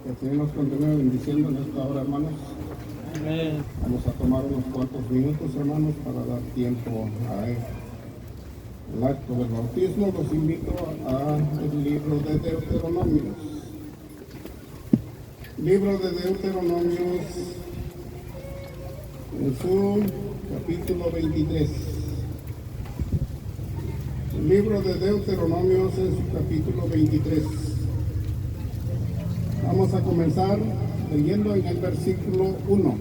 Que el Señor nos continúe bendiciendo en esta hora, hermanos. Amén. Vamos a tomar unos cuantos minutos, hermanos, para dar tiempo a el acto del bautismo. Los invito al libro de Deuteronomios. Libro de Deuteronomios, en su capítulo 23. El libro de Deuteronomios en su capítulo 23. Vamos a comenzar leyendo en el versículo 1.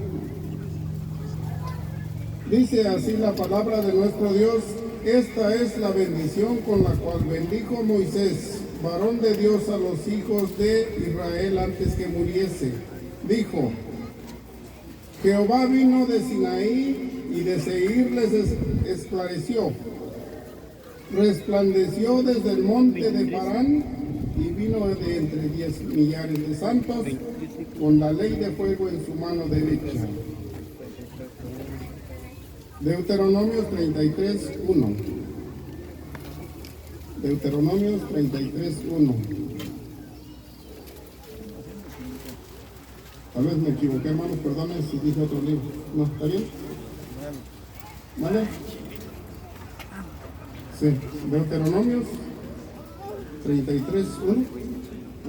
Dice así la palabra de nuestro Dios: esta es la bendición con la cual bendijo Moisés, varón de Dios, a los hijos de Israel antes que muriese. Dijo: Jehová vino de Sinaí y de Seir les esclareció. Resplandeció desde el monte de Parán y vino de entre 10 millares de santos con la ley de fuego en su mano derecha. Deuteronomios 33:1. Deuteronomios 33:1. Tal vez me equivoqué, hermanos, perdonen si dije otro libro. ¿No? ¿Está bien? ¿Vale? Sí, Deuteronomios 33:1.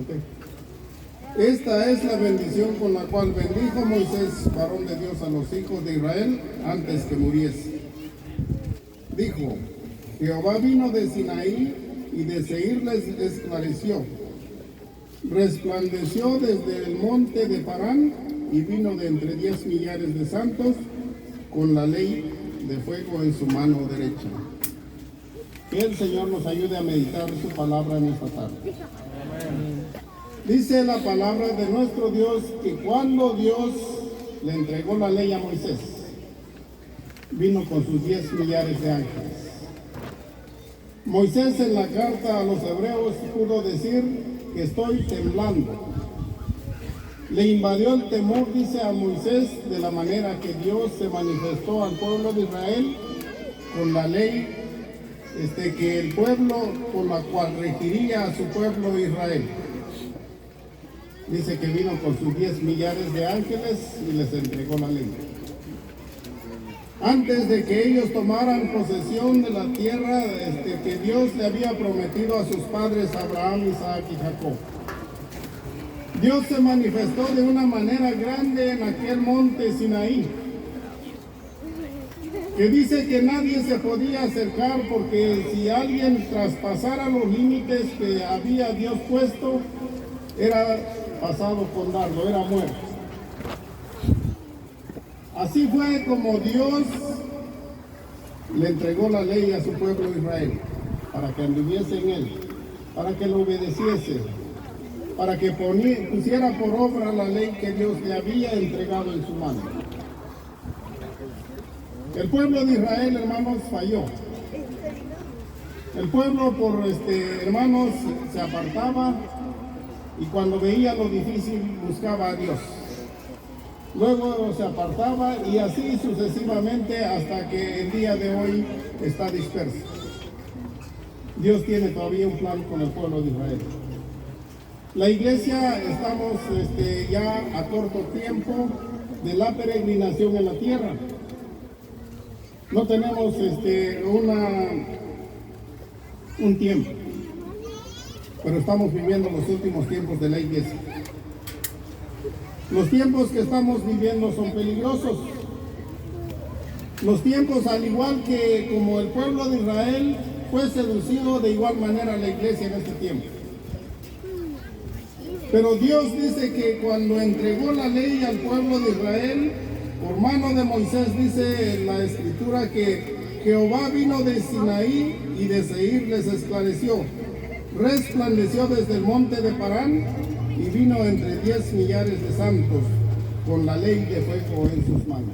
Ok. Esta es la bendición con la cual bendijo Moisés, varón de Dios, a los hijos de Israel antes que muriese. Dijo: Jehová vino de Sinaí y de Seir les esclareció. Resplandeció desde el monte de Parán y vino de entre 10 millares de santos con la ley de fuego en su mano derecha. Que el Señor nos ayude a meditar su palabra en esta tarde. Dice la palabra de nuestro Dios que cuando Dios le entregó la ley a Moisés, vino con sus 10 millares de ángeles. Moisés en la carta a los hebreos pudo decir que estoy temblando. Le invadió el temor, dice, a Moisés de la manera que Dios se manifestó al pueblo de Israel con la ley que el pueblo con la cual regiría a su pueblo Israel. Dice que vino con sus 10 millares de ángeles y les entregó la ley. Antes de que ellos tomaran posesión de la tierra que Dios le había prometido a sus padres Abraham, Isaac y Jacob. Dios se manifestó de una manera grande en aquel monte Sinaí, que dice que nadie se podía acercar porque si alguien traspasara los límites que había Dios puesto, era pasado con dardo, era muerto. Así fue como Dios le entregó la ley a su pueblo Israel, para que anduviese en él, para que lo obedeciese, para que pusiera por obra la ley que Dios le había entregado en su mano. El pueblo de Israel, hermanos, falló. El pueblo, hermanos, se apartaba y cuando veía lo difícil buscaba a Dios. Luego se apartaba y así sucesivamente hasta que el día de hoy está disperso. Dios tiene todavía un plan con el pueblo de Israel. La iglesia estamos ya a corto tiempo de la peregrinación en la tierra. No tenemos un tiempo, pero estamos viviendo los últimos tiempos de la iglesia. Los tiempos que estamos viviendo son peligrosos. Los tiempos, al igual que como el pueblo de Israel, fue seducido de igual manera la iglesia en este tiempo. Pero Dios dice que cuando entregó la ley al pueblo de Israel, por mano de Moisés, dice en la escritura que Jehová vino de Sinaí y de Seir les esclareció. Resplandeció desde el monte de Parán y vino entre 10 millares de santos con la ley de fuego en sus manos.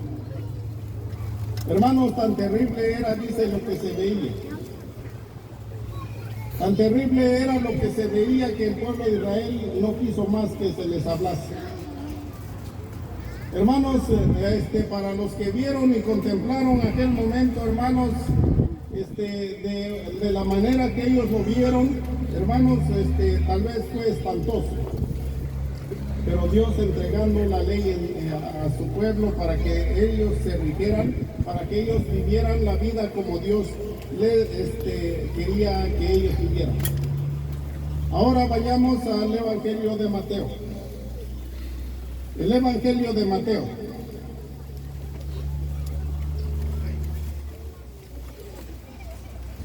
Hermanos, tan terrible era, dice, lo que se veía. Tan terrible era lo que se veía que el pueblo de Israel no quiso más que se les hablase. Hermanos, para los que vieron y contemplaron aquel momento, hermanos, de la manera que ellos lo vieron, hermanos, tal vez fue espantoso. pero Dios entregando la ley a su pueblo para que ellos se rigieran, para que ellos vivieran la vida como Dios quería que ellos vivieran. Ahora vayamos al Evangelio de Mateo. El Evangelio de Mateo.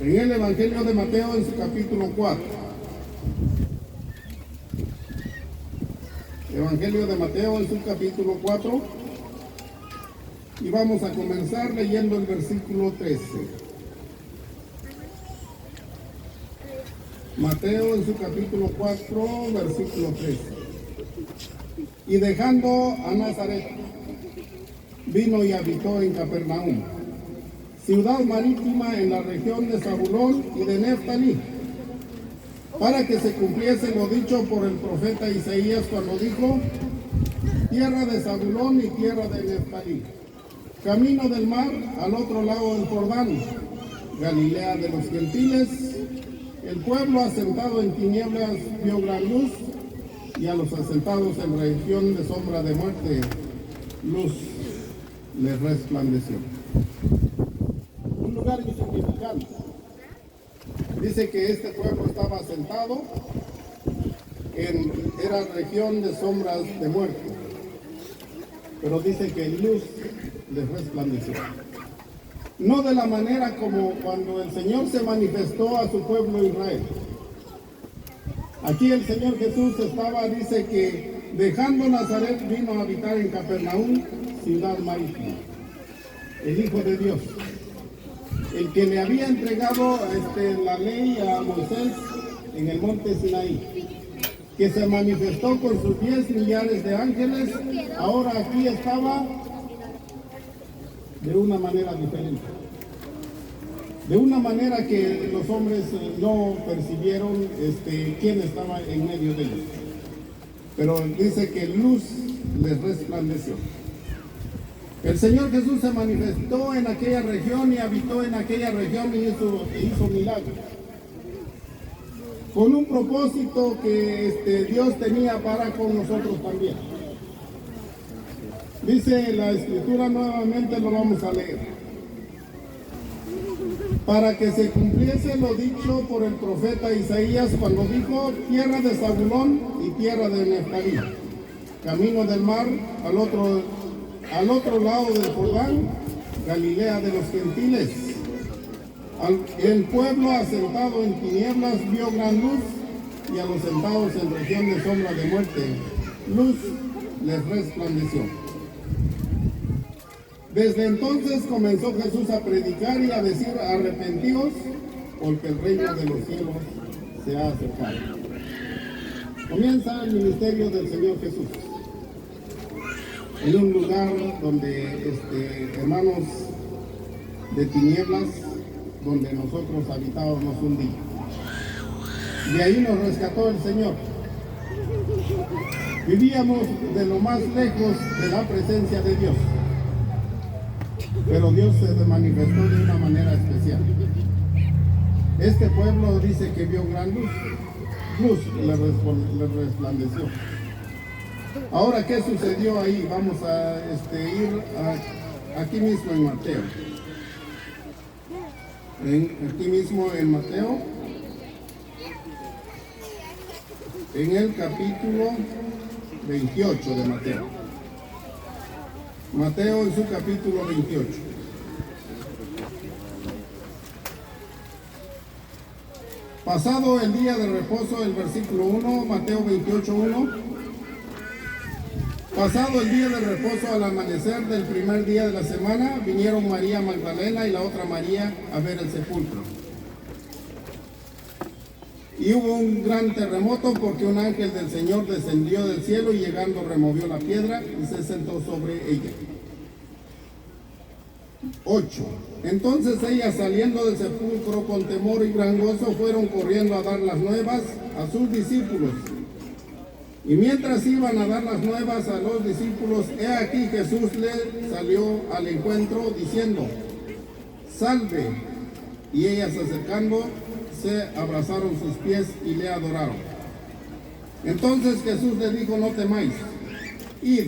En el Evangelio de Mateo, en su capítulo 4. Evangelio de Mateo, en su capítulo 4. Y vamos a comenzar leyendo el versículo 13. Mateo, en su capítulo 4, versículo 13. Y dejando a Nazaret, vino y habitó en Capernaum, ciudad marítima en la región de Zabulón y de Neftalí, para que se cumpliese lo dicho por el profeta Isaías cuando dijo: tierra de Zabulón y tierra de Neftalí, camino del mar al otro lado del Jordán, Galilea de los gentiles. El pueblo asentado en tinieblas vio gran luz, y a los asentados en región de sombra de muerte, luz les resplandeció. Un lugar insignificante. Dice que este pueblo estaba asentado era región de sombras de muerte, pero dice que luz les resplandeció. No de la manera como cuando el Señor se manifestó a su pueblo Israel. Aquí el Señor Jesús dice que dejando Nazaret vino a habitar en Capernaum, ciudad marítima. El Hijo de Dios, el que le había entregado la ley a Moisés en el monte Sinaí, que se manifestó con sus 10 millares de ángeles, ahora aquí estaba de una manera diferente. De una manera que los hombres no percibieron quién estaba en medio de ellos. Pero dice que luz les resplandeció. El Señor Jesús se manifestó en aquella región y habitó en aquella región y hizo milagros. Con un propósito que Dios tenía para con nosotros también. Dice la Escritura, nuevamente lo vamos a leer. Para que se cumpliese lo dicho por el profeta Isaías cuando dijo: tierra de Zabulón y tierra de Neftalí, camino del mar al otro lado del Jordán, Galilea de los gentiles. El pueblo asentado en tinieblas vio gran luz, y a los sentados en región de sombra de muerte, luz les resplandeció. Desde entonces comenzó Jesús a predicar y a decir: arrepentíos, porque el reino de los cielos se ha acercado. Comienza el ministerio del Señor Jesús en un lugar donde, hermanos, de tinieblas, donde nosotros habitábamos un día. De ahí nos rescató el Señor. Vivíamos de lo más lejos de la presencia de Dios, pero Dios se manifestó de una manera especial. Este pueblo dice que vio gran luz, le resplandeció. Ahora, ¿qué sucedió ahí? Vamos a ir aquí mismo en Mateo. Aquí mismo en Mateo, en el capítulo 28 de Mateo. Mateo en su capítulo 28. Pasado el día de reposo, el versículo 1, Mateo 28:1. Pasado el día de reposo, al amanecer del primer día de la semana, vinieron María Magdalena y la otra María a ver el sepulcro. Y hubo un gran terremoto, porque un ángel del Señor descendió del cielo y llegando removió la piedra y se sentó sobre ella. 8. Entonces ellas, saliendo del sepulcro con temor y gran gozo, fueron corriendo a dar las nuevas a sus discípulos. Y mientras iban a dar las nuevas a los discípulos, he aquí Jesús le salió al encuentro diciendo: salve. Y ellas, acercando, se abrazaron sus pies y le adoraron. Entonces Jesús le dijo: no temáis, id,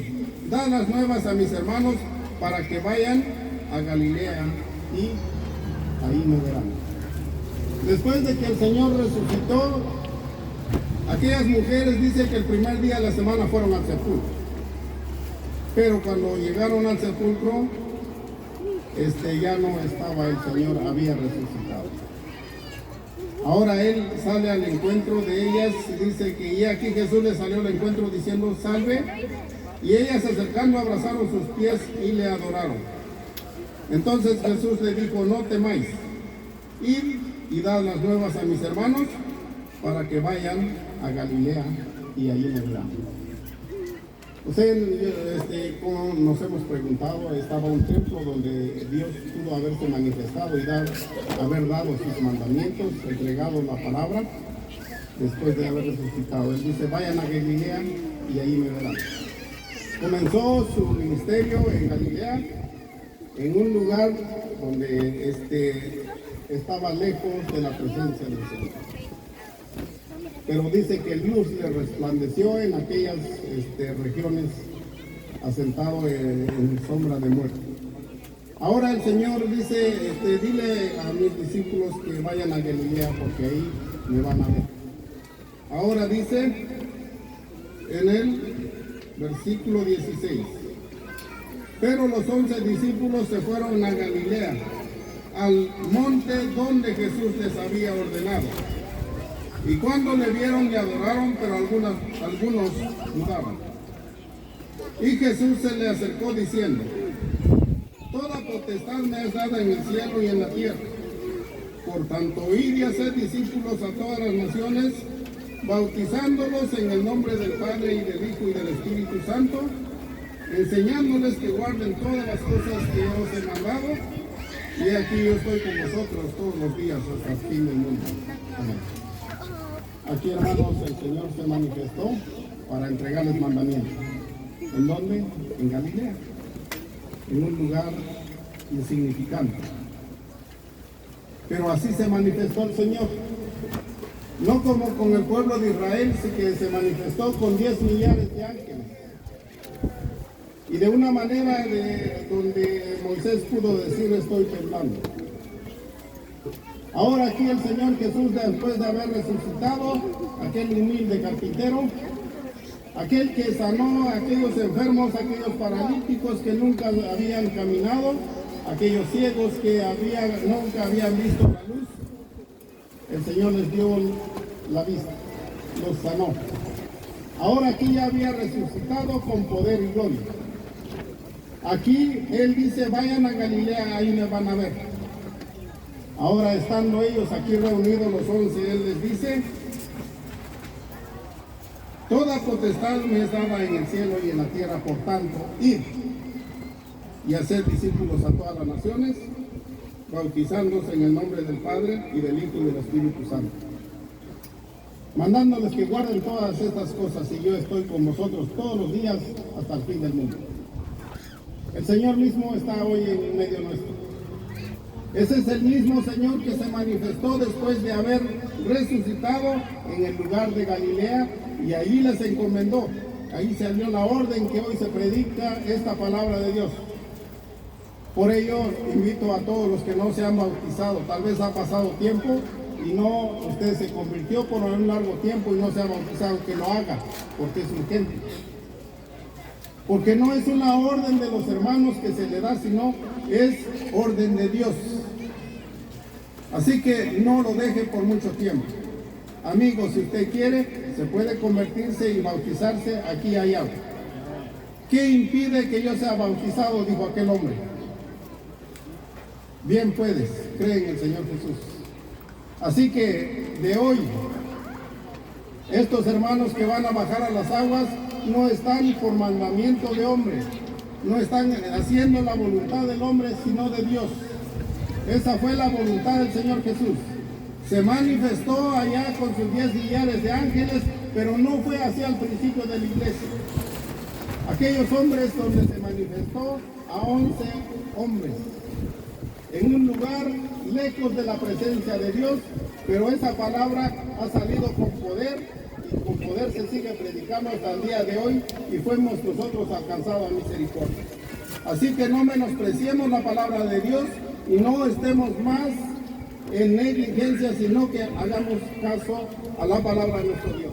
dad las nuevas a mis hermanos para que vayan a Galilea y ahí me verán. Después de que el Señor resucitó, aquellas mujeres dicen que el primer día de la semana fueron al sepulcro. Pero cuando llegaron al sepulcro, ya no estaba el Señor, había resucitado. Ahora Él sale al encuentro de ellas y dice que y aquí Jesús les salió al encuentro diciendo: salve. Y ellas acercando abrazaron sus pies y le adoraron. Entonces Jesús le dijo: no temáis, id y dad las nuevas a mis hermanos para que vayan a Galilea y allí me verán. Como nos hemos preguntado, estaba un templo donde Dios pudo haberse manifestado y haber dado sus mandamientos, entregado la palabra después de haber resucitado. Él dice: vayan a Galilea y ahí me verán. Comenzó su ministerio en Galilea, en un lugar donde estaba lejos de la presencia del Señor. Pero dice que luz le resplandeció en aquellas regiones, asentado en sombra de muerte. Ahora el Señor dice: dile a mis discípulos que vayan a Galilea porque ahí me van a ver. Ahora dice en el versículo 16: pero los 11 discípulos se fueron a Galilea, al monte donde Jesús les había ordenado. Y cuando le vieron le adoraron, pero algunos dudaban. Y Jesús se le acercó diciendo: toda potestad me es dada en el cielo y en la tierra. Por tanto, id y haced discípulos a todas las naciones, bautizándolos en el nombre del Padre y del Hijo y del Espíritu Santo, enseñándoles que guarden todas las cosas que yo os he mandado. Y aquí yo estoy con vosotros todos los días hasta el fin del mundo. Amén. Aquí, hermanos, el Señor se manifestó para entregarles mandamientos. ¿En dónde? En Galilea, en un lugar insignificante. Pero así se manifestó el Señor. No como con el pueblo de Israel, que se manifestó con 10 millares de ángeles. Y de una manera donde Moisés pudo decir: estoy temblando. Ahora aquí el Señor Jesús, después de haber resucitado, aquel humilde carpintero, aquel que sanó a aquellos enfermos, aquellos paralíticos que nunca habían caminado, aquellos ciegos que nunca habían visto la luz, el Señor les dio la vista, los sanó. Ahora aquí ya había resucitado con poder y gloria. Aquí Él dice: vayan a Galilea, ahí me van a ver. Ahora, estando ellos aquí reunidos los 11, Él les dice: toda potestad me es dada en el cielo y en la tierra, por tanto, id y haced discípulos a todas las naciones, bautizándose en el nombre del Padre y del Hijo y del Espíritu Santo, mandándoles que guarden todas estas cosas, y yo estoy con vosotros todos los días hasta el fin del mundo. El Señor mismo está hoy en medio nuestro. Ese es el mismo Señor que se manifestó después de haber resucitado en el lugar de Galilea, y ahí les encomendó. Ahí se dio la orden que hoy se predica esta palabra de Dios. Por ello invito a todos los que no se han bautizado, tal vez ha pasado tiempo y usted se convirtió por un largo tiempo y no se ha bautizado, que lo haga, porque es urgente. Porque no es una orden de los hermanos que se le da, sino es orden de Dios. Así que no lo deje por mucho tiempo. Amigos, si usted quiere, se puede convertirse y bautizarse, aquí hay agua. ¿Qué impide que yo sea bautizado?, dijo aquel hombre. Bien puedes, cree en el Señor Jesús. Así que de hoy, estos hermanos que van a bajar a las aguas no están por mandamiento de hombres, no están haciendo la voluntad del hombre, sino de Dios. Esa fue la voluntad del Señor Jesús. Se manifestó allá con sus 10 millares de ángeles, pero no fue hacia el principio de la iglesia. Aquellos hombres donde se manifestó a 11 hombres, en un lugar lejos de la presencia de Dios, pero esa palabra ha salido con poder y con poder se sigue predicando hasta el día de hoy y fuimos nosotros alcanzados a misericordia. Así que no menospreciemos la palabra de Dios y no estemos más en negligencia, sino que hagamos caso a la palabra de nuestro Dios.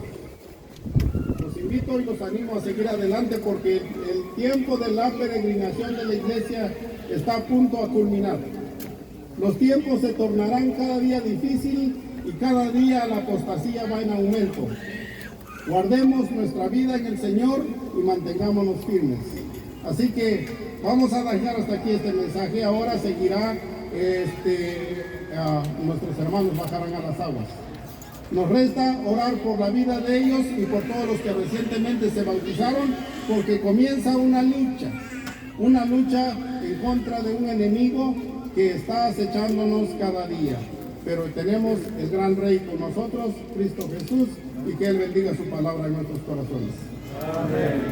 Los invito y los animo a seguir adelante porque el tiempo de la peregrinación de la iglesia está a punto a culminar. Los tiempos se tornarán cada día difícil y cada día la apostasía va en aumento. Guardemos nuestra vida en el Señor y mantengámonos firmes. Así que vamos a dejar hasta aquí este mensaje. Ahora seguirá, nuestros hermanos bajarán a las aguas. Nos resta orar por la vida de ellos y por todos los que recientemente se bautizaron, porque comienza una lucha en contra de un enemigo que está acechándonos cada día. Pero tenemos el gran Rey con nosotros, Cristo Jesús, y que Él bendiga su palabra en nuestros corazones. Amén.